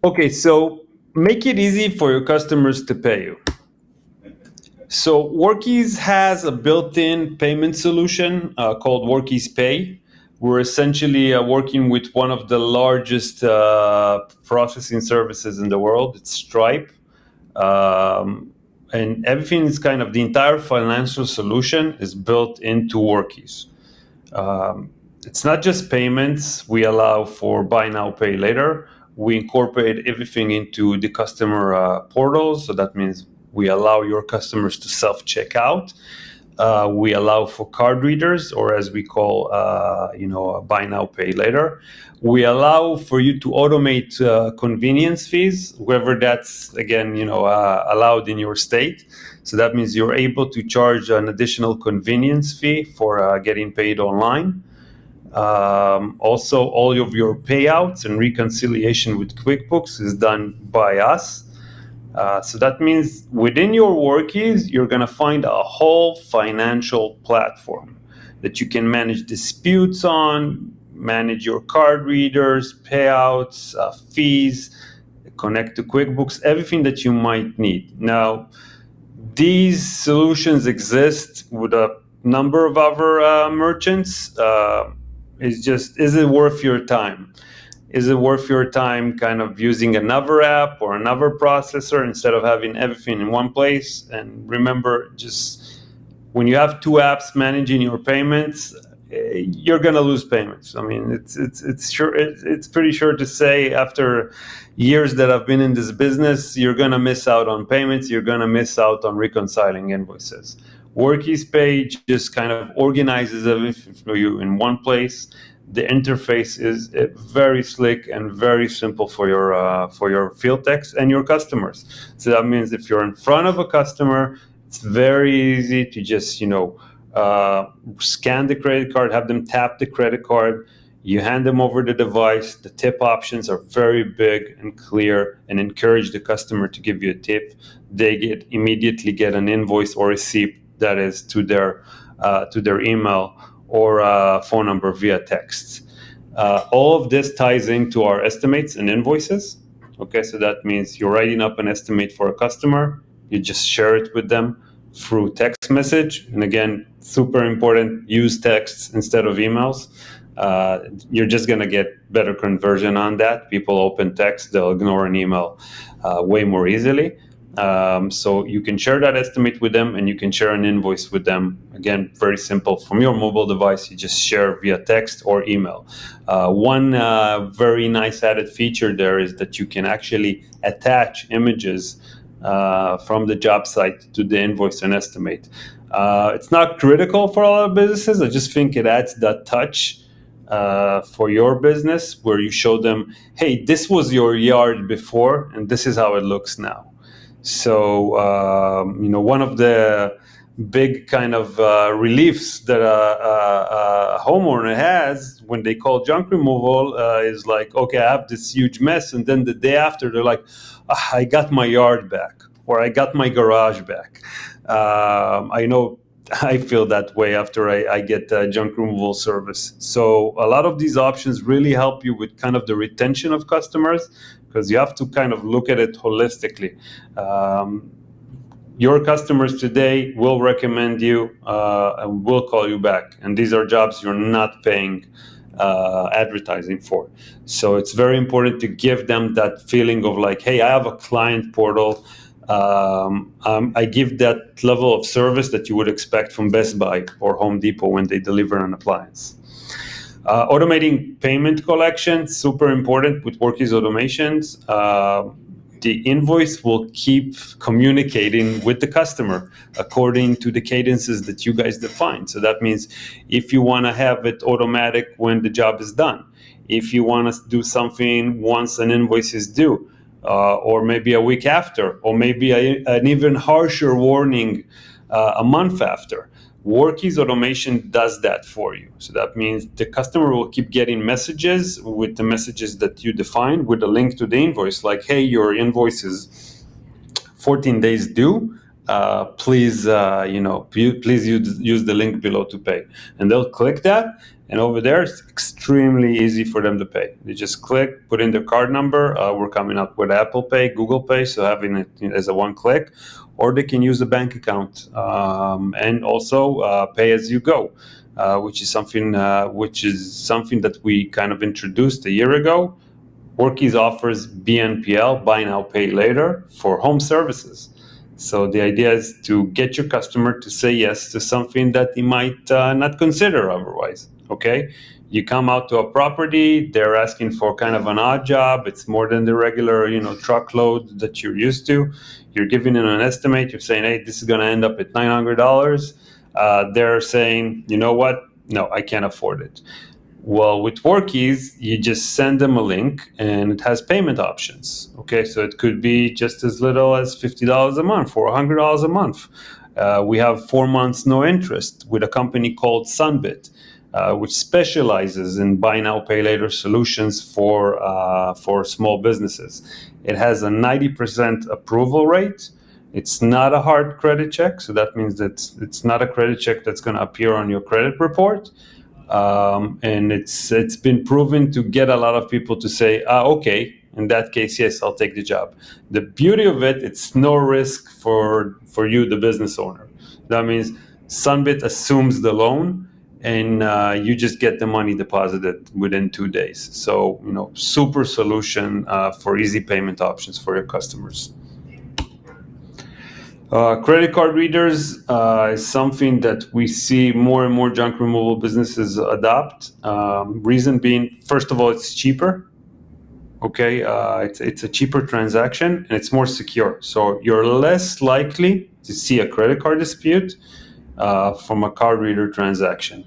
Okay, so make it easy for your customers to pay you. So Workiz has a built-in payment solution called Workiz Pay. We're essentially working with one of the largest processing services in the world. It's Stripe. And everything is kind of the entire financial solution is built into Workiz. It's not just payments. We allow for buy now, pay later. We incorporate everything into the customer portals. So that means we allow your customers to self-check out. We allow for card readers, or as we call, buy now, pay later. We allow for you to automate convenience fees, whether that's again, allowed in your state. So that means you're able to charge an additional convenience fee for getting paid online. Also, all of your payouts and reconciliation with QuickBooks is done by us. So that means within your Workiz, you're going to find a whole financial platform that you can manage disputes on, manage your card readers, payouts, fees, connect to QuickBooks, everything that you might need. Now, these solutions exist with a number of other merchants. Is it worth your time? Is it worth your time kind of using another app or another processor instead of having everything in one place? And remember, just when you have two apps managing your payments, you're going to lose payments. I mean, it's pretty sure to say after years that I've been in this business, you're going to miss out on payments. You're going to miss out on reconciling invoices. Workiz Pay just kind of organizes everything for you in one place. The interface is very slick and very simple for your field techs and your customers. So that means if you're in front of a customer, it's very easy to just scan the credit card, have them tap the credit card. You hand them over the device. The tip options are very big and clear, and encourage the customer to give you a tip. They immediately get an invoice or receipt that is to their email or phone number via text. All of this ties into our estimates and invoices. Okay, so that means you're writing up an estimate for a customer. You just share it with them through text message. And again, super important, use texts instead of emails. You're just going to get better conversion on that. People open text, they'll ignore an email way more easily. So you can share that estimate with them, and you can share an invoice with them. Again, very simple. From your mobile device, you just share via text or email. One very nice added feature there is that you can actually attach images from the job site to the invoice and estimate. It's not critical for a lot of businesses. I just think it adds that touch for your business where you show them, hey, this was your yard before, and this is how it looks now. So, one of the big kind of reliefs that a homeowner has when they call junk removal is like, okay, I have this huge mess. And then the day after, they're like, I got my yard back, or I got my garage back. I know I feel that way after I get junk removal service. So a lot of these options really help you with kind of the retention of customers, because you have to kind of look at it holistically. Your customers today will recommend you and will call you back. And these are jobs you're not paying advertising for. So it's very important to give them that feeling of like, hey, I have a client portal. I give that level of service that you would expect from Best Buy or Home Depot when they deliver an appliance. Automating payment collection, super important with Workiz automations. The invoice will keep communicating with the customer according to the cadences that you guys define. So that means if you want to have it automatic when the job is done, if you want to do something once an invoice is due, or maybe a week after, or maybe an even harsher warning a month after. Workiz automation does that for you. So that means the customer will keep getting messages with the messages that you define with a link to the invoice, like, hey, your invoice is 14 days due. Please use the link below to pay. And they'll click that, And over there, it's extremely easy for them to pay. They just click, put in their card number. We're coming up with Apple Pay, Google Pay, so having it as a one click, or they can use a bank account, and also pay as you go, which is something that we kind of introduced a year ago. Workiz offers BNPL, buy now, pay later, for home services. So the idea is to get your customer to say yes to something that he might not consider otherwise. Okay, you come out to a property, they're asking for kind of an odd job. It's more than the regular, truckload that you're used to. You're giving them an estimate. You're saying, hey, this is going to end up at $900. They're saying, you know what? No, I can't afford it. Well, with Workiz, you just send them a link and it has payment options. Okay, so it could be just as little as $50 a month or $100 a month. We have 4 months no interest with a company called Sunbit, which specializes in buy now, pay later solutions for small businesses. It has a 90% approval rate. It's not a hard credit check, so that means that it's not a credit check that's going to appear on your credit report. And it's been proven to get a lot of people to say, okay, in that case, yes, I'll take the job. The beauty of it, it's no risk for you, the business owner. That means Sunbit assumes the loan, and you just get the money deposited within 2 days. So, super solution for easy payment options for your customers. Credit card readers is something that we see more and more junk removal businesses adopt. Reason being, first of all, it's cheaper. Okay, it's a cheaper transaction and it's more secure. So you're less likely to see a credit card dispute from a card reader transaction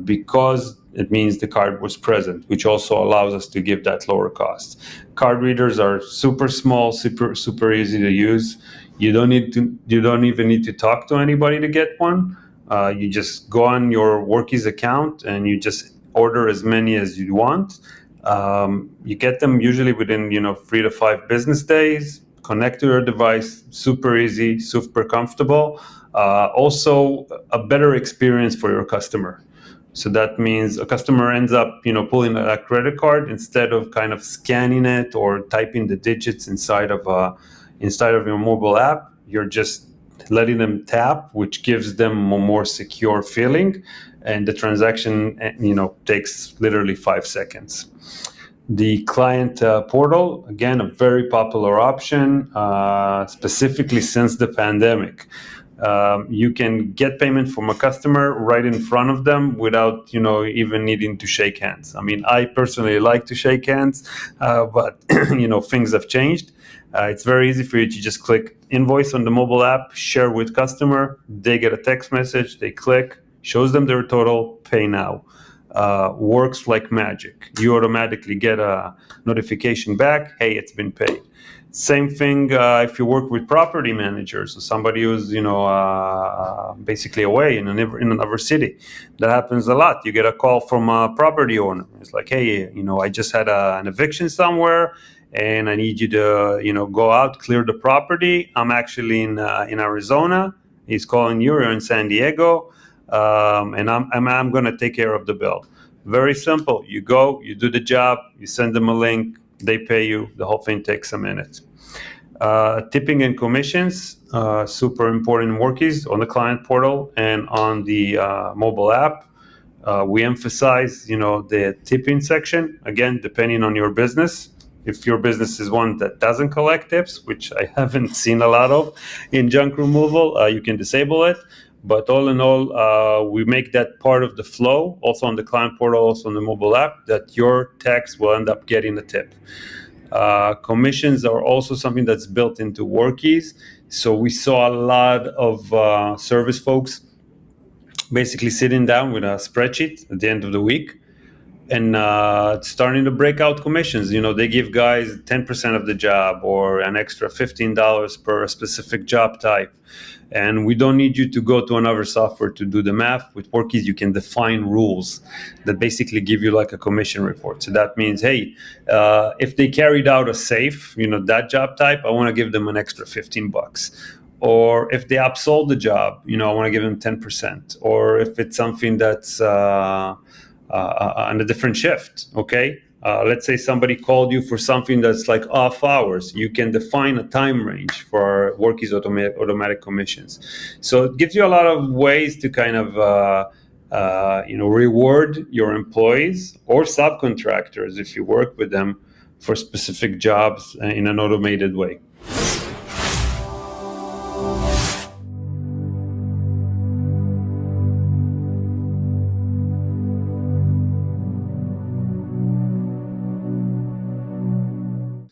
because it means the card was present, which also allows us to give that lower cost. Card readers are super small, super easy to use. You don't even need to talk to anybody to get one. You just go on your Workiz account and you just order as many as you want. You get them usually within 3 to 5 business days. Connect to your device, super easy, super comfortable. Also, a better experience for your customer. So that means a customer ends up, pulling a credit card instead of kind of scanning it or typing the digits inside of your mobile app. You're just letting them tap, which gives them a more secure feeling, and the transaction, takes literally 5 seconds. The client portal, again, a very popular option, specifically since the pandemic. You can get payment from a customer right in front of them without, even needing to shake hands. I mean, I personally like to shake hands, but things have changed. It's very easy for you to just click invoice on the mobile app, share with customer. They get a text message, they click, shows them their total, pay now. Works like magic. You automatically get a notification back, hey, it's been paid. Same thing if you work with property managers or somebody who's basically away in another city. That happens a lot. You get a call from a property owner. It's like, hey, I just had an eviction somewhere, and I need you to go out, clear the property. I'm actually in Arizona. He's calling you. You're in San Diego, and I'm going to take care of the bill. Very simple. You go, you do the job, you send them a link. They pay you. The whole thing takes a minute. Tipping and commissions, super important in Workiz on the client portal and on the mobile app. We emphasize, the tipping section, again, depending on your business. If your business is one that doesn't collect tips, which I haven't seen a lot of in junk removal, you can disable it. But all in all, we make that part of the flow, also on the client portal, also on the mobile app, that your tax will end up getting a tip. Commissions are also something that's built into Workiz. So we saw a lot of service folks basically sitting down with a spreadsheet at the end of the week and starting to break out commissions. They give guys 10% of the job or an extra $15 per specific job type. And we don't need you to go to another software to do the math. With Workiz, you can define rules that basically give you like a commission report. So that means, hey, if they carried out a safe, that job type, I want to give them an extra $15. Or if they upsold the job, I want to give them 10%. Or if it's something that's on a different shift. Okay. Let's say somebody called you for something that's like off hours. You can define a time range for Workiz automatic commissions. So it gives you a lot of ways to kind of reward your employees or subcontractors if you work with them for specific jobs in an automated way.